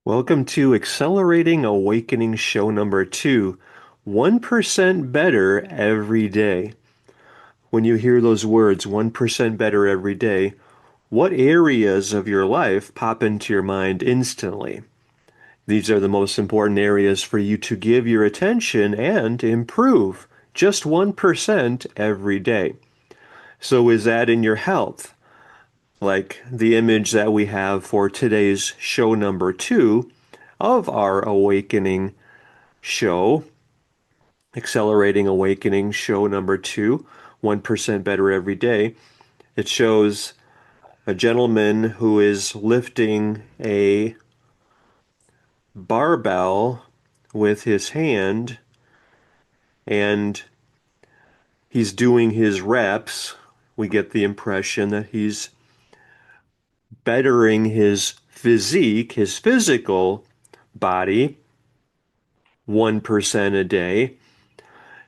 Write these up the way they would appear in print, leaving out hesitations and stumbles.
Welcome to Accelerating Awakening show number 2, 1% better every day. When you hear those words, 1% better every day, what areas of your life pop into your mind instantly? These are the most important areas for you to give your attention and improve just 1% every day. So is that in your health? Like the image that we have for today's show number 2 of our awakening show, Accelerating Awakening show number 2, 1% better every day. It shows a gentleman who is lifting a barbell with his hand, and he's doing his reps. We get the impression that he's bettering his physique, his physical body, 1% a day.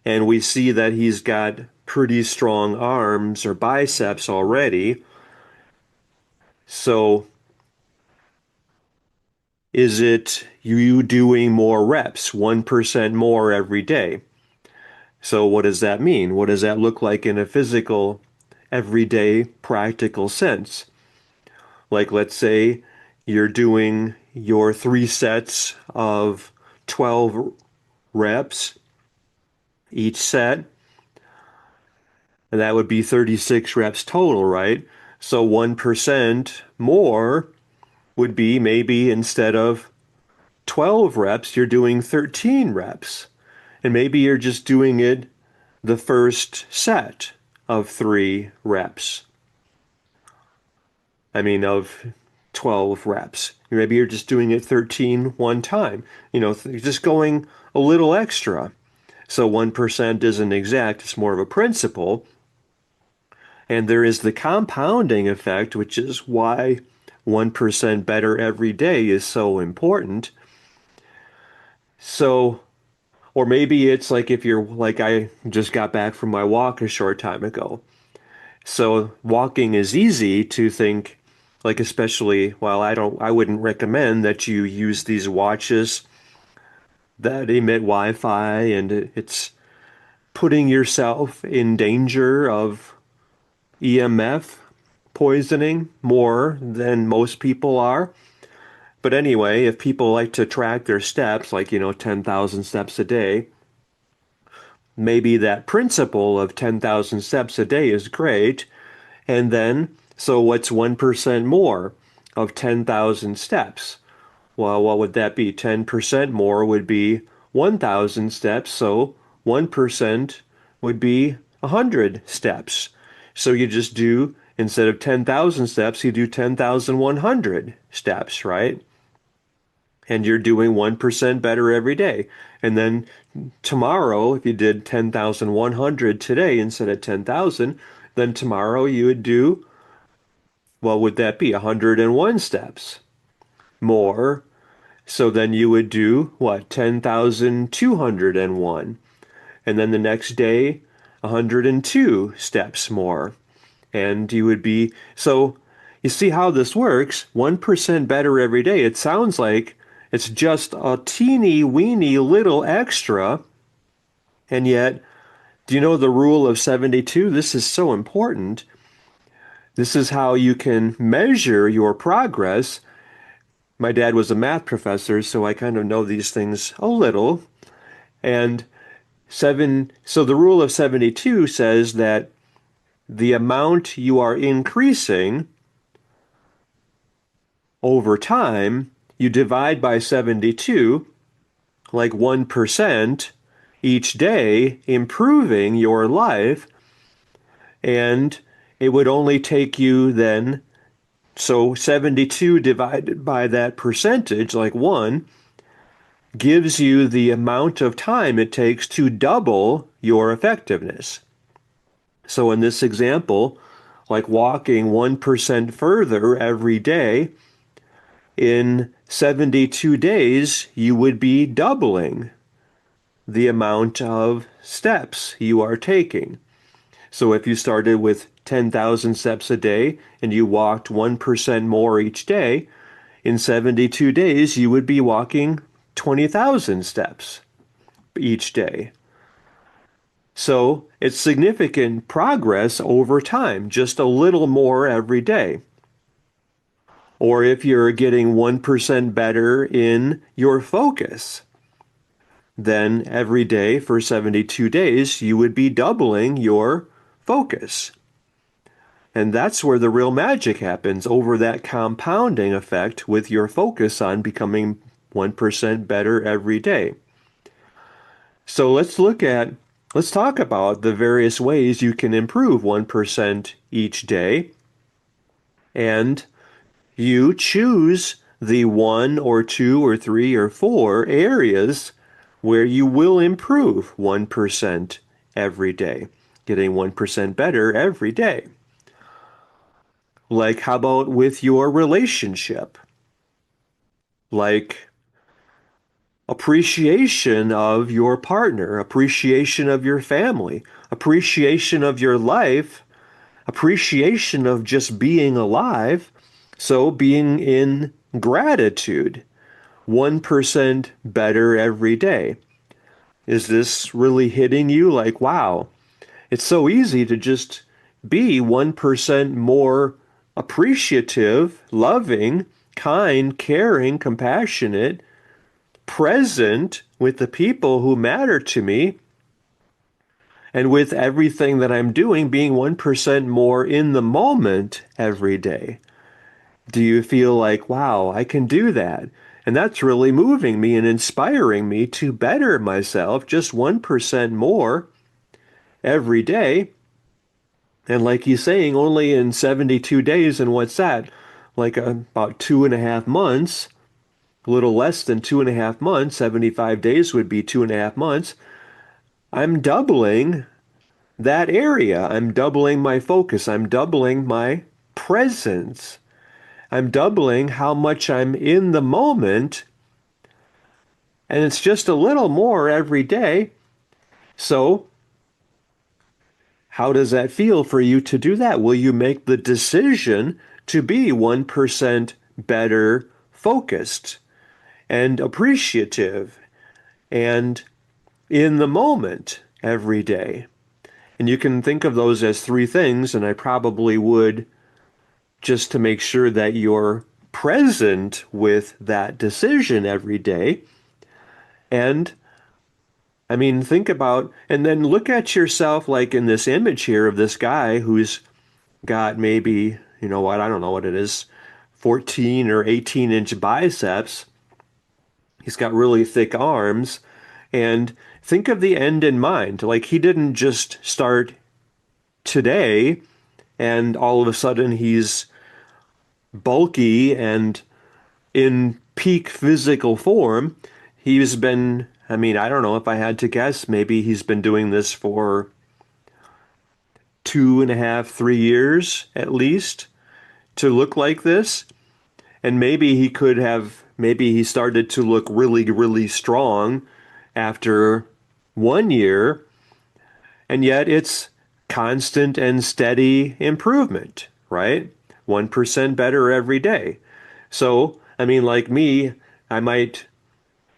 And we see that he's got pretty strong arms or biceps already. So is it you doing more reps, 1% more every day? So what does that mean? What does that look like in a physical, everyday, practical sense? Like, let's say you're doing your 3 sets of 12 reps each set, and that would be 36 reps total, right? So 1% more would be maybe instead of 12 reps, you're doing 13 reps. And maybe you're just doing it the first set of 3 reps. Of 12 reps. Maybe you're just doing it 13 one time. Just going a little extra. So 1% isn't exact, it's more of a principle. And there is the compounding effect, which is why 1% better every day is so important. So, or maybe it's like if you're like I just got back from my walk a short time ago. So walking is easy to think, like, especially, well, I wouldn't recommend that you use these watches that emit Wi-Fi, and it's putting yourself in danger of EMF poisoning more than most people are. But anyway, if people like to track their steps, like, 10,000 steps a day, maybe that principle of 10,000 steps a day is great. And then, so what's 1% more of 10,000 steps? Well, what would that be? 10% more would be 1,000 steps. So 1% would be 100 steps. So you just do, instead of 10,000 steps, you do 10,100 steps, right? And you're doing 1% better every day. And then tomorrow, if you did 10,100 today instead of 10,000, then tomorrow you would do, what would that be? 101 steps more. So then you would do what? 10,201. And then the next day, 102 steps more. And you would be, so you see how this works? 1% better every day. It sounds like it's just a teeny weeny little extra. And yet, do you know the rule of 72? This is so important. This is how you can measure your progress. My dad was a math professor, so I kind of know these things a little. And so the rule of 72 says that the amount you are increasing over time, you divide by 72, like 1% each day, improving your life. And it would only take you then, so 72 divided by that percentage, like 1, gives you the amount of time it takes to double your effectiveness. So in this example, like walking 1% further every day, in 72 days, you would be doubling the amount of steps you are taking. So if you started with 10,000 steps a day and you walked 1% more each day, In 72 days, you would be walking 20,000 steps each day. So it's significant progress over time, just a little more every day. Or if you're getting 1% better in your focus, then every day for 72 days, you would be doubling your focus. And that's where the real magic happens over that compounding effect with your focus on becoming 1% better every day. So let's talk about the various ways you can improve 1% each day. And you choose the one or two or three or four areas where you will improve 1% every day, getting 1% better every day. Like, how about with your relationship? Like, appreciation of your partner, appreciation of your family, appreciation of your life, appreciation of just being alive. So, being in gratitude, 1% better every day. Is this really hitting you? Like, wow, it's so easy to just be 1% more appreciative, loving, kind, caring, compassionate, present with the people who matter to me, and with everything that I'm doing, being 1% more in the moment every day. Do you feel like, wow, I can do that? And that's really moving me and inspiring me to better myself just 1% more every day. And like he's saying, only in 72 days, and what's that? Like about 2.5 months, a little less than 2.5 months, 75 days would be 2.5 months. I'm doubling that area. I'm doubling my focus. I'm doubling my presence. I'm doubling how much I'm in the moment. And it's just a little more every day. So, how does that feel for you to do that? Will you make the decision to be 1% better focused and appreciative and in the moment every day? And you can think of those as three things, and I probably would, just to make sure that you're present with that decision every day. And I mean, think about, and then look at yourself like in this image here of this guy who's got maybe, you know what, I don't know what it is, 14 or 18-inch biceps. He's got really thick arms. And think of the end in mind. Like, he didn't just start today and all of a sudden he's bulky and in peak physical form. He's been, I mean, I don't know, if I had to guess, maybe he's been doing this for 2.5, 3 years at least to look like this. And maybe he could have, maybe he started to look really, really strong after 1 year. And yet it's constant and steady improvement, right? 1% better every day. So, I mean, like me, I might,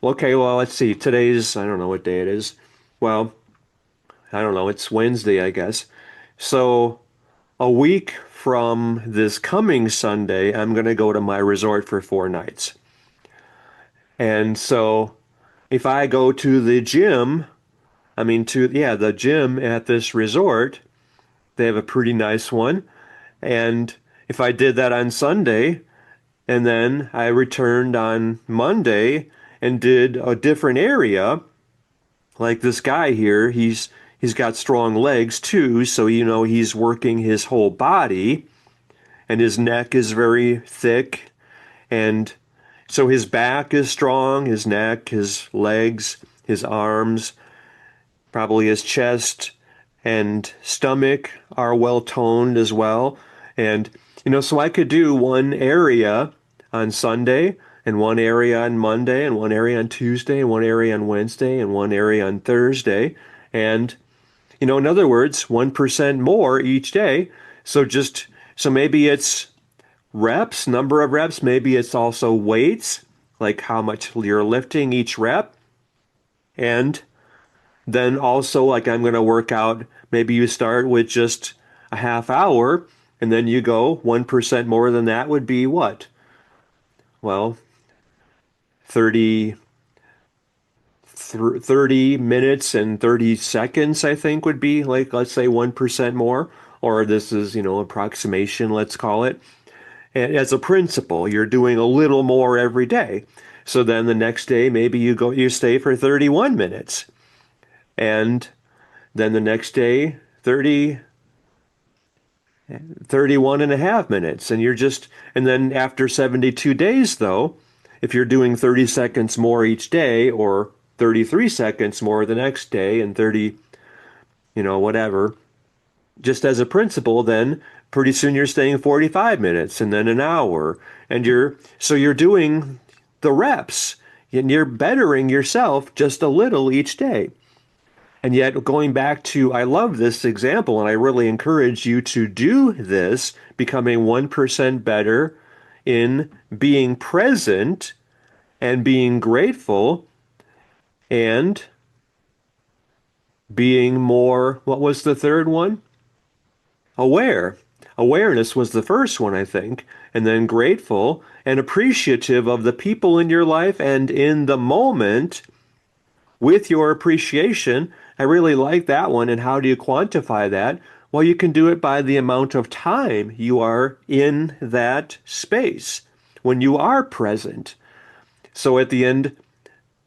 okay, well, let's see. Today's, I don't know what day it is. Well, I don't know. It's Wednesday, I guess. So, a week from this coming Sunday, I'm going to go to my resort for 4 nights. And so, if I go to the gym, I mean, the gym at this resort, they have a pretty nice one. And if I did that on Sunday, and then I returned on Monday and did a different area, like this guy here, he's got strong legs too, so you know he's working his whole body, and his neck is very thick, and so his back is strong, his neck, his legs, his arms, probably his chest and stomach are well toned as well. And, you know, so I could do one area on Sunday and one area on Monday and one area on Tuesday and one area on Wednesday and one area on Thursday. And, you know, in other words, 1% more each day. So maybe it's reps, number of reps. Maybe it's also weights, like how much you're lifting each rep. And then also, like I'm going to work out, maybe you start with just a half hour and then you go 1% more than that would be what? Well, 30, 30 minutes and 30 seconds, I think would be like, let's say 1% more, or this is, approximation, let's call it. And as a principle, you're doing a little more every day. So then the next day, maybe you stay for 31 minutes. And then the next day, 31 and a half minutes. And then after 72 days, though, if you're doing 30 seconds more each day or 33 seconds more the next day and 30, whatever, just as a principle, then pretty soon you're staying 45 minutes and then an hour. So you're doing the reps and you're bettering yourself just a little each day. And yet, going back to, I love this example, and I really encourage you to do this, becoming 1% better in being present and being grateful and being more, what was the third one? Aware. Awareness was the first one, I think, and then grateful and appreciative of the people in your life and in the moment with your appreciation. I really like that one. And how do you quantify that? Well, you can do it by the amount of time you are in that space when you are present. So at the end,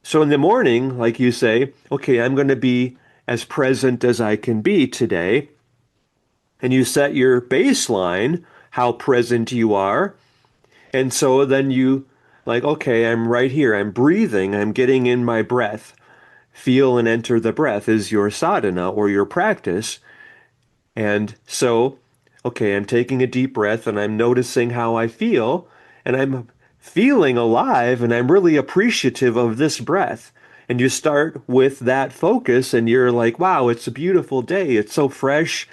so in the morning, like you say, okay, I'm going to be as present as I can be today. And you set your baseline, how present you are. And so then you like, okay, I'm right here. I'm breathing. I'm getting in my breath. Feel and enter the breath is your sadhana or your practice. And so, okay, I'm taking a deep breath and I'm noticing how I feel, and I'm feeling alive, and I'm really appreciative of this breath. And you start with that focus, and you're like, wow, it's a beautiful day. It's so fresh,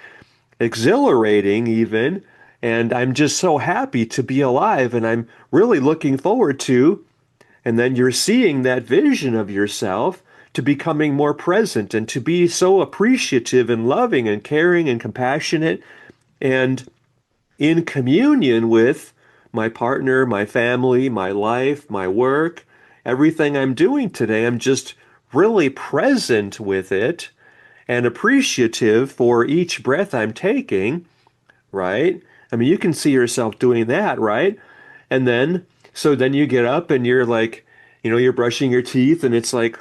exhilarating, even. And I'm just so happy to be alive, and I'm really looking forward to. And then you're seeing that vision of yourself to becoming more present and to be so appreciative and loving and caring and compassionate and in communion with my partner, my family, my life, my work, everything I'm doing today. I'm just really present with it and appreciative for each breath I'm taking, right? I mean, you can see yourself doing that, right? And then, so then you get up and you're like, you're brushing your teeth and it's like,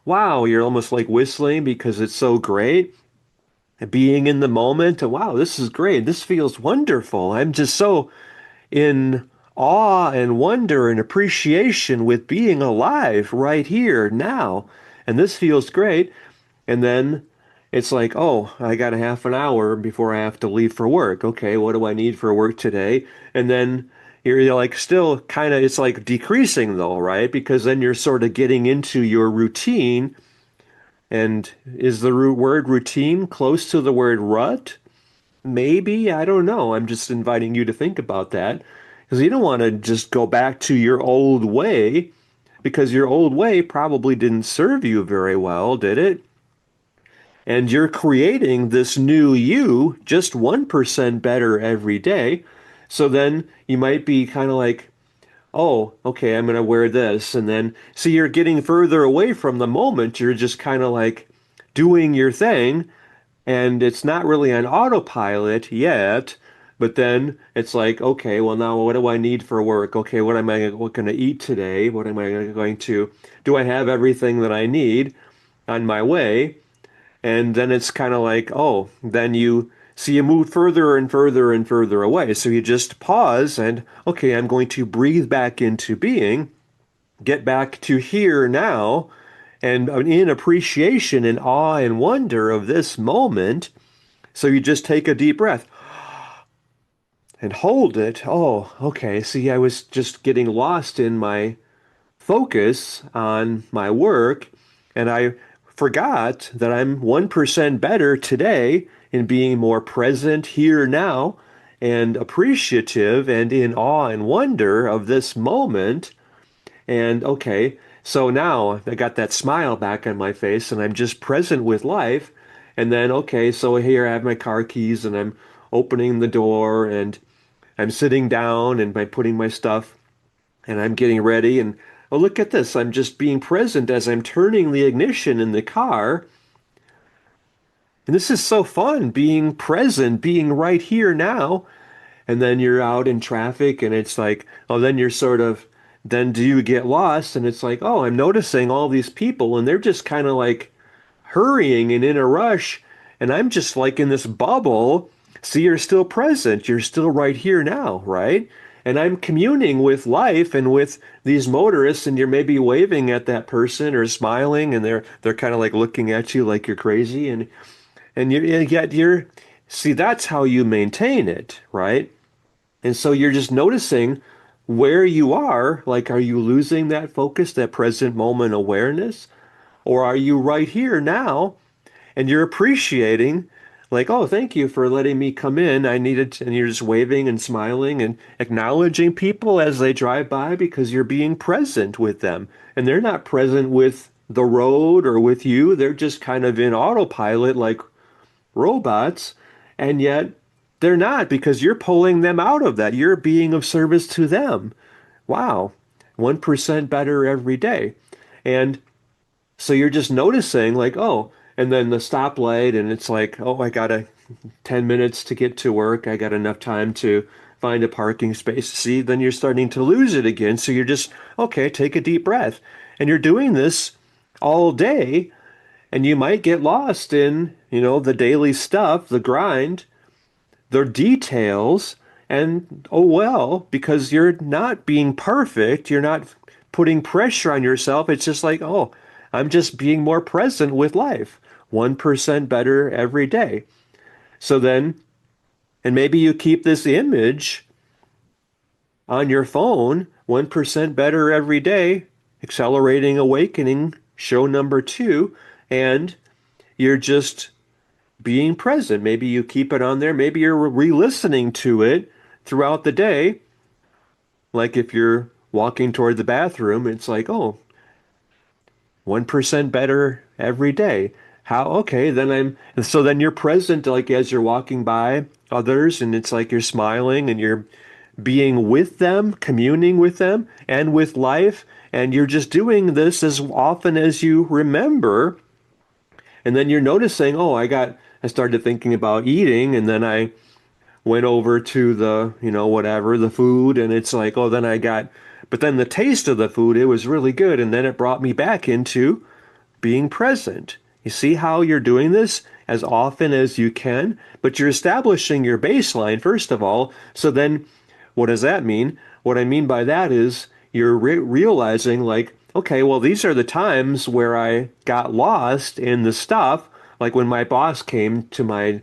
wow, you're almost like whistling because it's so great. Being in the moment, and wow, this is great. This feels wonderful. I'm just so in awe and wonder and appreciation with being alive right here now. And this feels great. And then it's like, oh, I got a half an hour before I have to leave for work. Okay, what do I need for work today? And then you're like still kind of, it's like decreasing though, right? Because then you're sort of getting into your routine. And is the root word routine close to the word rut? Maybe, I don't know. I'm just inviting you to think about that because you don't want to just go back to your old way because your old way probably didn't serve you very well, did it? And you're creating this new you just 1% better every day. So then you might be kind of like, oh, okay, I'm going to wear this. And then, see, you're getting further away from the moment. You're just kind of like doing your thing. And it's not really on autopilot yet. But then it's like, okay, well, now what do I need for work? Okay, what am I going to eat today? What am I going to, do I have everything that I need on my way? And then it's kind of like, oh, then you see you move further and further and further away. So you just pause and, okay, I'm going to breathe back into being, get back to here now, and in appreciation and awe and wonder of this moment. So you just take a deep breath and hold it. Oh, okay. See, I was just getting lost in my focus on my work, and I forgot that I'm 1% better today in being more present here now and appreciative and in awe and wonder of this moment. And okay, so now I got that smile back on my face and I'm just present with life. And then, okay, so here I have my car keys and I'm opening the door and I'm sitting down and I'm putting my stuff and I'm getting ready. And oh, look at this. I'm just being present as I'm turning the ignition in the car. And this is so fun, being present, being right here now. And then you're out in traffic and it's like, oh, then you're sort of, then do you get lost? And it's like, oh, I'm noticing all these people and they're just kind of like hurrying and in a rush. And I'm just like in this bubble. See, you're still present. You're still right here now, right? And I'm communing with life and with these motorists, and you're maybe waving at that person or smiling, and they're kind of like looking at you like you're crazy, and yet you're see that's how you maintain it, right? And so you're just noticing where you are. Like, are you losing that focus, that present moment awareness? Or are you right here now and you're appreciating, like, oh, thank you for letting me come in. I needed, and you're just waving and smiling and acknowledging people as they drive by because you're being present with them. And they're not present with the road or with you. They're just kind of in autopilot like robots. And yet they're not because you're pulling them out of that. You're being of service to them. Wow. 1% better every day. And so you're just noticing like, oh, and then the stoplight and it's like, oh, I got 10 minutes to get to work. I got enough time to find a parking space. See, then you're starting to lose it again. So you're just, okay, take a deep breath. And you're doing this all day and you might get lost in, the daily stuff, the grind, the details, and oh well, because you're not being perfect, you're not putting pressure on yourself. It's just like, oh, I'm just being more present with life, 1% better every day. So then, and maybe you keep this image on your phone, 1% better every day, accelerating awakening, show number 2, and you're just being present. Maybe you keep it on there. Maybe you're re-listening to it throughout the day. Like if you're walking toward the bathroom, it's like, oh, 1% better every day. How? Okay, then and so then you're present like as you're walking by others, and it's like you're smiling and you're being with them, communing with them, and with life. And you're just doing this as often as you remember. And then you're noticing, oh, I started thinking about eating, and then I went over to the, whatever, the food, and it's like, oh, but then the taste of the food, it was really good. And then it brought me back into being present. You see how you're doing this as often as you can, but you're establishing your baseline, first of all. So then what does that mean? What I mean by that is you're realizing, like, okay, well, these are the times where I got lost in the stuff, like when my boss came to my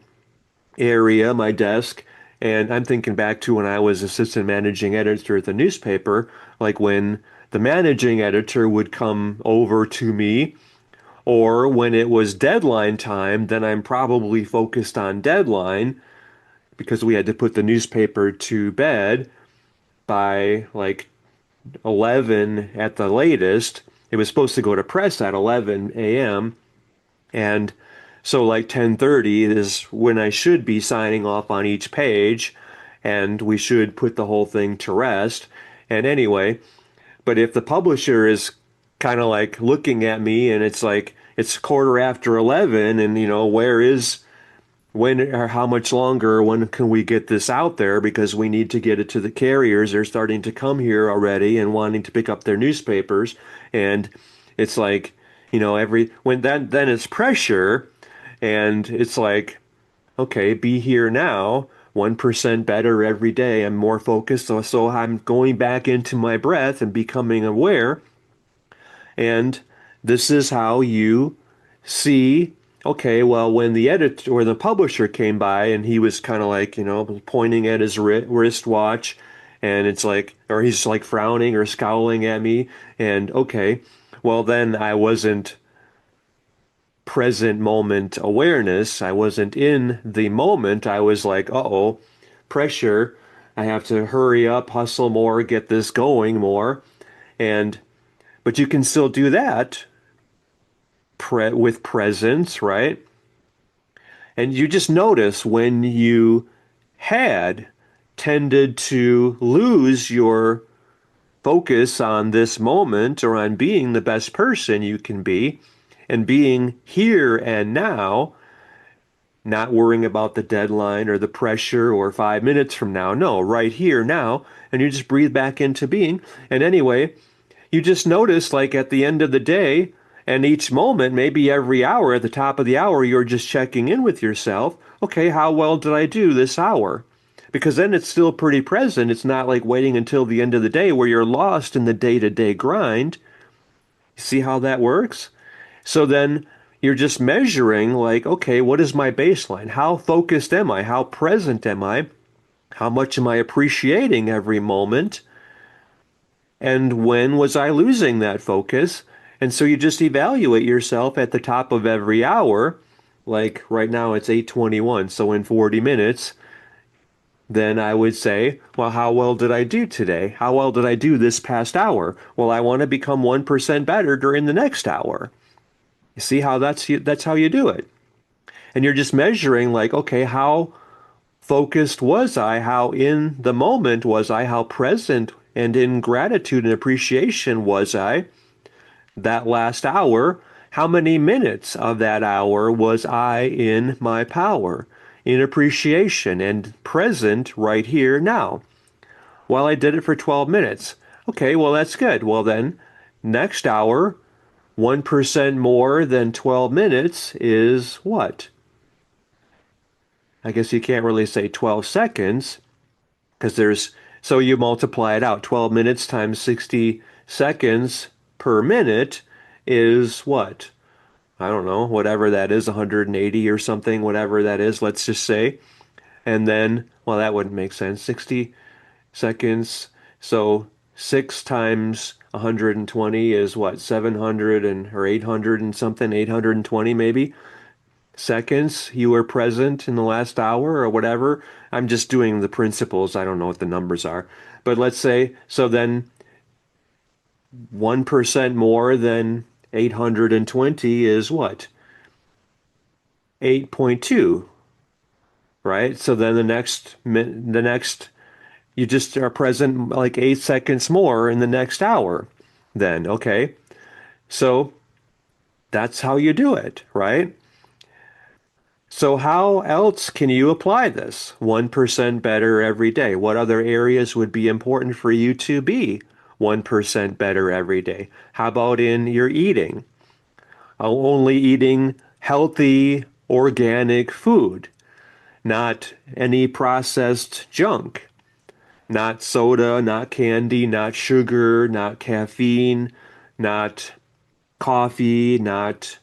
area, my desk, and I'm thinking back to when I was assistant managing editor at the newspaper, like when the managing editor would come over to me, or when it was deadline time, then I'm probably focused on deadline because we had to put the newspaper to bed by like 11 at the latest. It was supposed to go to press at 11 a.m. And so like 10:30 is when I should be signing off on each page and we should put the whole thing to rest. And anyway, but if the publisher is kind of like looking at me and it's like it's quarter after 11 and where is when or how much longer, when can we get this out there because we need to get it to the carriers. They're starting to come here already and wanting to pick up their newspapers. And it's like, every when then it's pressure and it's like, okay, be here now, 1% better every day. I'm more focused. So I'm going back into my breath and becoming aware. And this is how you see, okay, well, when the editor or the publisher came by and he was kind of like, pointing at his wristwatch and it's like, or he's like frowning or scowling at me. And okay, well, then I wasn't present moment awareness. I wasn't in the moment. I was like, uh-oh, pressure. I have to hurry up, hustle more, get this going more. And but you can still do that with presence, right? And you just notice when you had tended to lose your focus on this moment or on being the best person you can be and being here and now, not worrying about the deadline or the pressure or 5 minutes from now. No, right here now. And you just breathe back into being. And anyway, you just notice, like at the end of the day and each moment, maybe every hour, at the top of the hour, you're just checking in with yourself. Okay, how well did I do this hour? Because then it's still pretty present. It's not like waiting until the end of the day where you're lost in the day-to-day grind. See how that works? So then you're just measuring, like, okay, what is my baseline? How focused am I? How present am I? How much am I appreciating every moment? And when was I losing that focus? And so you just evaluate yourself at the top of every hour. Like right now it's 8:21, so in 40 minutes, then I would say, well, how well did I do today? How well did I do this past hour? Well, I want to become 1% better during the next hour. You see how that's how you do it. And you're just measuring like, okay, how focused was I? How in the moment was I? How present and in gratitude and appreciation was I that last hour? How many minutes of that hour was I in my power, in appreciation and present right here now? Well, I did it for 12 minutes. Okay, well, that's good. Well, then, next hour, 1% more than 12 minutes is what? I guess you can't really say 12 seconds because so you multiply it out. 12 minutes times 60 seconds per minute is what? I don't know, whatever that is, 180 or something, whatever that is, let's just say. And then, well, that wouldn't make sense. 60 seconds. So 6 times 120 is what? 700 or 800 and something, 820 maybe seconds you were present in the last hour or whatever. I'm just doing the principles. I don't know what the numbers are. But let's say, so then 1% more than 820 is what? 8.2, right? So then the next you just are present like 8 seconds more in the next hour. Then, okay. So that's how you do it, right? So how else can you apply this? 1% better every day. What other areas would be important for you to be 1% better every day? How about in your eating? Only eating healthy, organic food, not any processed junk, not soda, not candy, not sugar, not caffeine, not coffee, not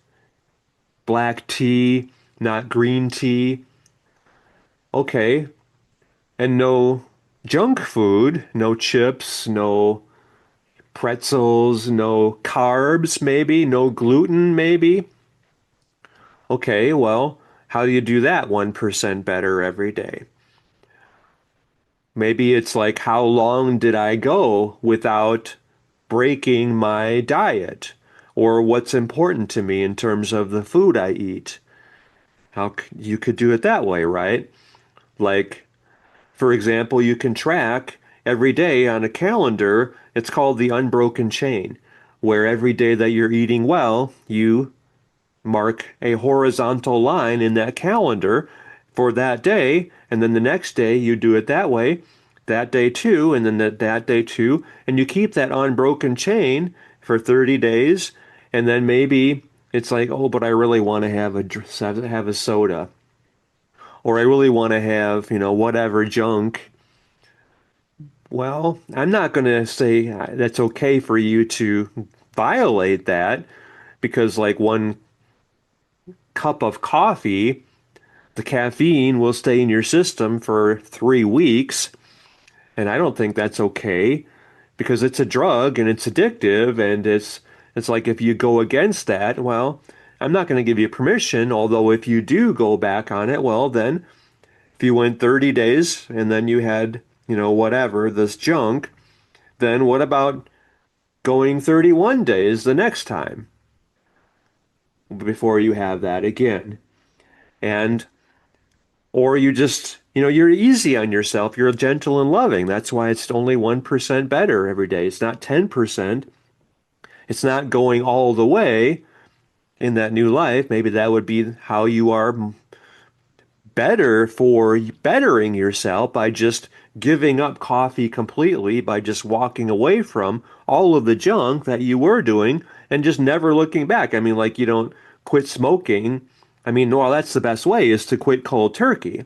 black tea, not green tea. Okay, and no junk food, no chips, no pretzels, no carbs, maybe, no gluten, maybe. Okay, well, how do you do that 1% better every day? Maybe it's like, how long did I go without breaking my diet? Or what's important to me in terms of the food I eat? You could do it that way, right? Like, for example, you can track every day on a calendar. It's called the unbroken chain, where every day that you're eating well, you mark a horizontal line in that calendar for that day, and then the next day you do it that way, that day too, and then that day too, and you keep that unbroken chain for 30 days, and then maybe it's like, oh, but I really want to have a soda, or I really want to have, whatever junk. Well, I'm not going to say that's okay for you to violate that because, like, one cup of coffee, the caffeine will stay in your system for 3 weeks. And I don't think that's okay because it's a drug and it's addictive. And it's like if you go against that, well, I'm not going to give you permission. Although if you do go back on it, well, then If you went 30 days and then you had, whatever, this junk, then what about going 31 days the next time before you have that again? And, or you just, you're easy on yourself. You're gentle and loving. That's why it's only 1% better every day. It's not 10%. It's not going all the way in that new life. Maybe that would be how you are better for bettering yourself by just giving up coffee completely, by just walking away from all of the junk that you were doing and just never looking back. I mean, like you don't quit smoking. I mean, well, that's the best way is to quit cold turkey.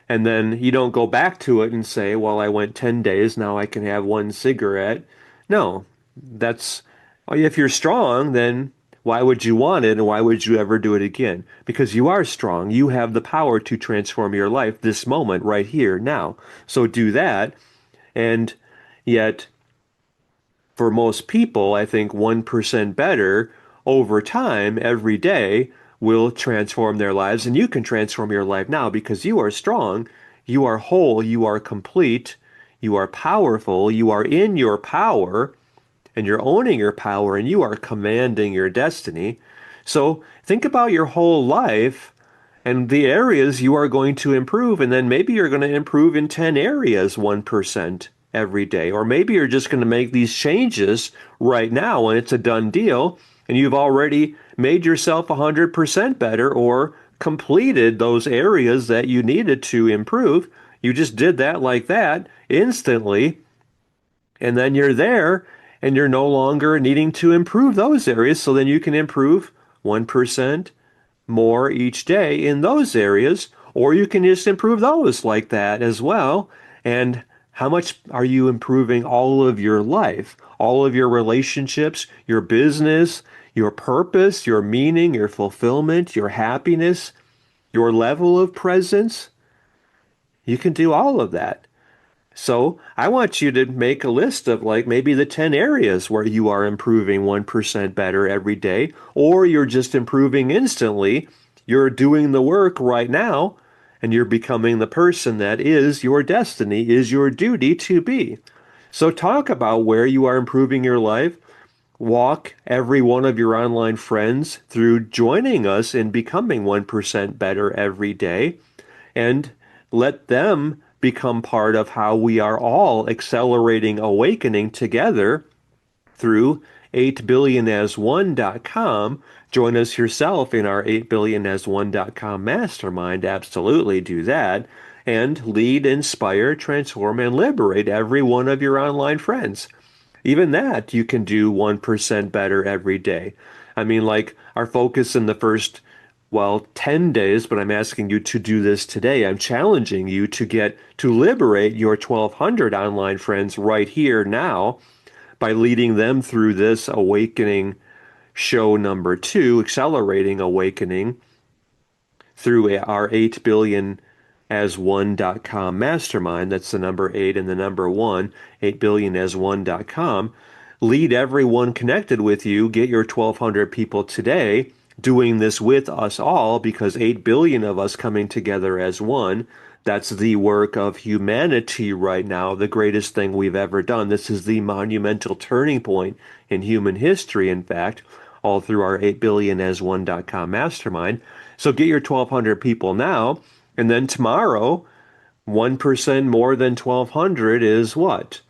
And then you don't go back to it and say, well, I went 10 days, now I can have one cigarette. No, that's, if you're strong, then why would you want it and why would you ever do it again? Because you are strong. You have the power to transform your life this moment, right here, now. So do that. And yet, for most people, I think 1% better over time every day will transform their lives. And you can transform your life now because you are strong, you are whole, you are complete, you are powerful, you are in your power, and you're owning your power, and you are commanding your destiny. So think about your whole life and the areas you are going to improve, and then maybe you're going to improve in 10 areas 1% every day. Or maybe you're just going to make these changes right now and it's a done deal, and you've already made yourself 100% better or completed those areas that you needed to improve. You just did that like that instantly, and then you're there and you're no longer needing to improve those areas. So then you can improve 1% more each day in those areas, or you can just improve those like that as well. And how much are you improving all of your life, all of your relationships, your business, your purpose, your meaning, your fulfillment, your happiness, your level of presence? You can do all of that. So I want you to make a list of like maybe the 10 areas where you are improving 1% better every day, or you're just improving instantly. You're doing the work right now, and you're becoming the person that is your destiny, is your duty to be. So talk about where you are improving your life. Walk every one of your online friends through joining us in becoming 1% better every day, and let them become part of how we are all accelerating awakening together through 8billionas1.com. Join us yourself in our 8billionas1.com mastermind. Absolutely do that. And lead, inspire, transform, and liberate every one of your online friends. Even that you can do 1% better every day. I mean, like our focus in the first, well, 10 days, but I'm asking you to do this today. I'm challenging you to liberate your 1,200 online friends right here now by leading them through this awakening show number 2, Accelerating Awakening, through our 8billionas1.com mastermind. That's the number 8 and the number 1, 8billionas1.com. Lead everyone connected with you. Get your 1,200 people today doing this with us all, because 8 billion of us coming together as one. That's the work of humanity right now, the greatest thing we've ever done. This is the monumental turning point in human history, in fact, all through our 8billionas1.com mastermind. So get your 1,200 people now, and then tomorrow, 1% more than 1,200 is what?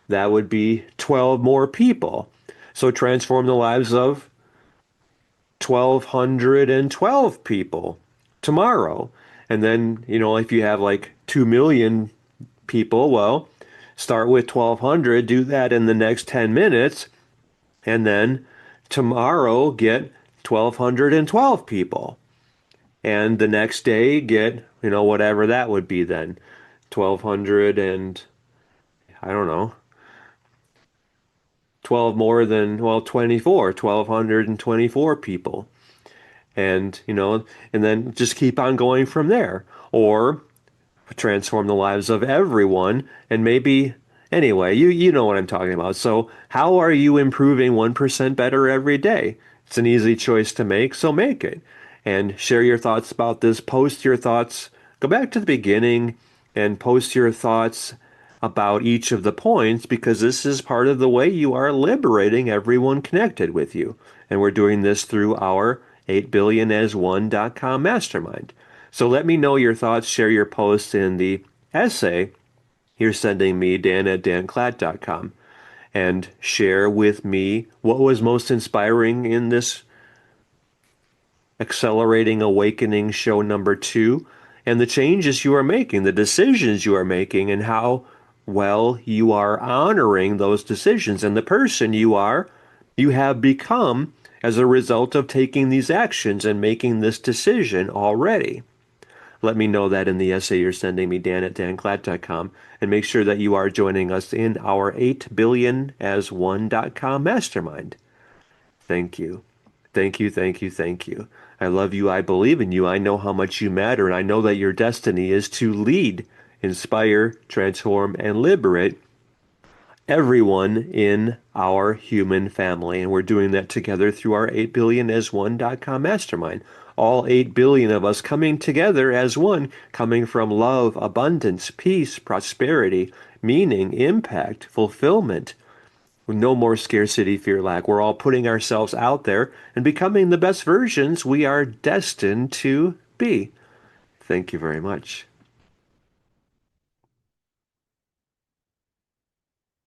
That would be 12 more people. So transform the lives of 1,212 people tomorrow. And then, if you have like 2 million people, well, start with 1,200, do that in the next 10 minutes, and then tomorrow get 1,212 people. And the next day get, whatever that would be then. 1,200 and, I don't know, 12 more than, well, 24, 1,224 people. And, and then just keep on going from there. Or transform the lives of everyone. And maybe, anyway, you know what I'm talking about. So how are you improving 1% better every day? It's an easy choice to make, so make it. And share your thoughts about this. Post your thoughts go back to the beginning and post your thoughts about each of the points because this is part of the way you are liberating everyone connected with you. And we're doing this through our 8billionas1.com mastermind. So let me know your thoughts, share your posts in the essay you're sending me, dan@danclatt.com, and share with me what was most inspiring in this Accelerating Awakening show number 2, and the changes you are making, the decisions you are making, and how well you are honoring those decisions and the person you have become as a result of taking these actions and making this decision already. Let me know that in the essay you're sending me, dan@danclatt.com, and make sure that you are joining us in our 8billionas1.com mastermind. Thank you. Thank you, thank you, thank you. I love you. I believe in you. I know how much you matter, and I know that your destiny is to lead, inspire, transform, and liberate everyone in our human family. And we're doing that together through our 8billionas1.com mastermind. All 8 billion of us coming together as one, coming from love, abundance, peace, prosperity, meaning, impact, fulfillment. No more scarcity, fear, lack. We're all putting ourselves out there and becoming the best versions we are destined to be. Thank you very much.